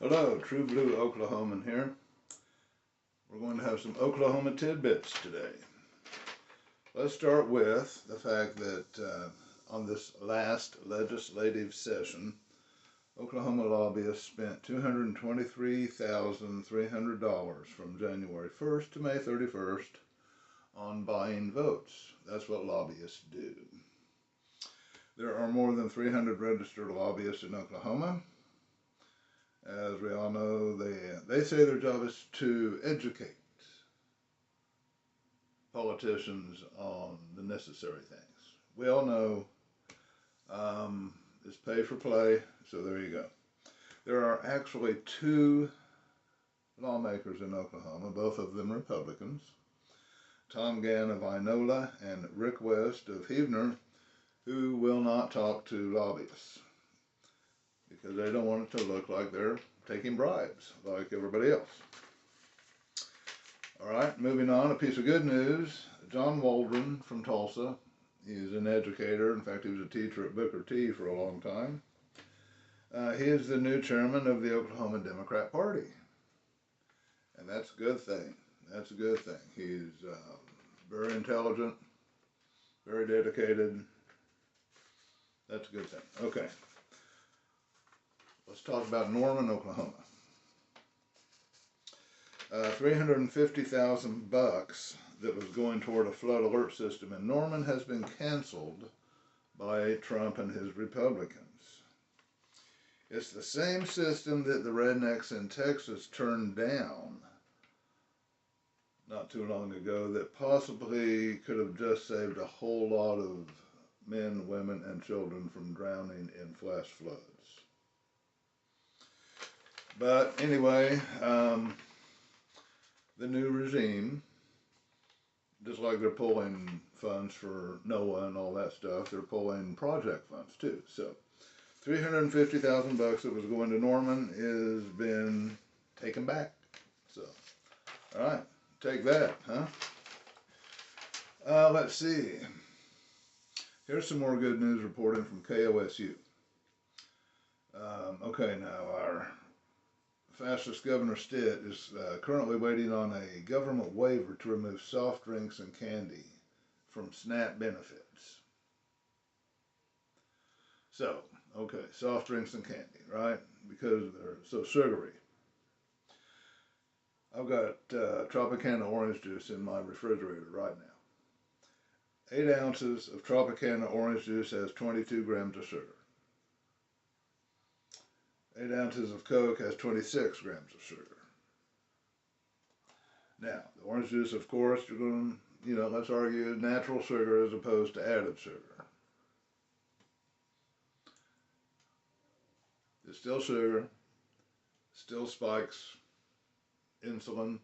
Hello, True Blue Oklahoman here. We're going to have some Oklahoma tidbits today. Let's start with the fact that on this last legislative session, Oklahoma lobbyists spent $223,300 from January 1st to May 31st on buying votes. That's what lobbyists do. There are more than 300 registered lobbyists in Oklahoma. As we all know, they say their job is to educate politicians on the necessary things. We all know it's pay for play, so there you go. There are actually two lawmakers in Oklahoma, both of them Republicans, Tom Gann of Inola and Rick West of Heavener, who will not talk to lobbyists because they don't want it to look like they're taking bribes like everybody else. All right, moving on, a piece of good news. John Waldron from Tulsa, he's an educator. In fact, he was a teacher at Booker T for a long time. He is the new chairman of the Oklahoma Democrat Party. And that's a good thing. That's a good thing. He's very intelligent, very dedicated. That's a good thing. Okay. Let's talk about Norman, Oklahoma. $350,000 that was going toward a flood alert system in Norman has been canceled by Trump and his Republicans. It's the same system that the rednecks in Texas turned down not too long ago that possibly could have just saved a whole lot of men, women, and children from drowning in flash floods. But anyway, the new regime, just like they're pulling funds for NOAA and all that stuff, they're pulling project funds too. So $350,000 that was going to Norman has been taken back. So, all right, take that, huh? Let's see. Here's some more good news reporting from KOSU. Okay, now our fascist Governor Stitt is currently waiting on a government waiver to remove soft drinks and candy from SNAP benefits. So, okay, soft drinks and candy, right? Because they're so sugary. I've got Tropicana orange juice in my refrigerator right now. 8 ounces of Tropicana orange juice has 22 grams of sugar. 8 ounces of Coke has 26 grams of sugar. Now, the orange juice, of course, you're going to, let's argue natural sugar as opposed to added sugar. It's still sugar, still spikes insulin.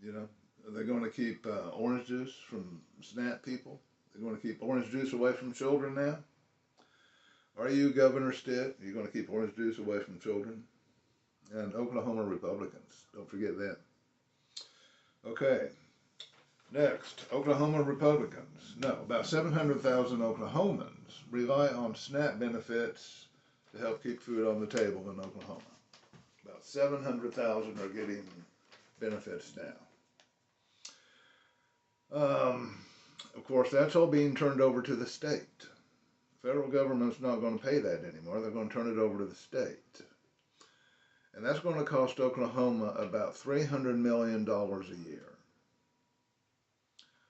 Are they going to keep orange juice from SNAP people? They're going to keep orange juice away from children now? Are you, Governor Stitt? Are you going to keep orange juice away from children? And Oklahoma Republicans, don't forget them. Okay, next, Oklahoma Republicans. No, about 700,000 Oklahomans rely on SNAP benefits to help keep food on the table in Oklahoma. About 700,000 are getting benefits now. Of course, that's all being turned over to the state. The federal government's not going to pay that anymore. They're going to turn it over to the state. And that's going to cost Oklahoma about $300 million a year.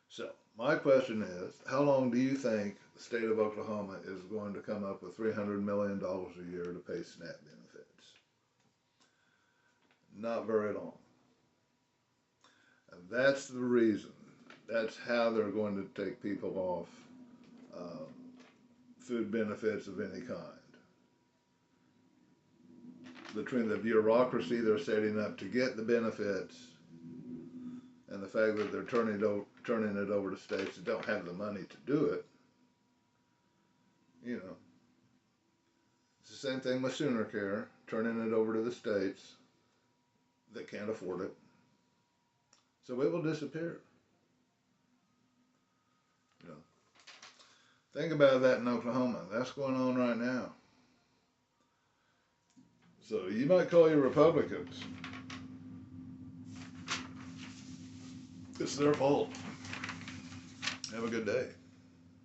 So, my question is, how long do you think the state of Oklahoma is going to come up with $300 million a year to pay SNAP benefits? Not very long. And that's the reason. That's how they're going to take people off food benefits of any kind. Between the bureaucracy they're setting up to get the benefits and the fact that they're turning it over to states that don't have the money to do it, it's the same thing with Sooner Care, turning it over to the states that can't afford it. So it will disappear. Think about that in Oklahoma. That's going on right now. So you might call your Republicans. It's their fault. Have a good day.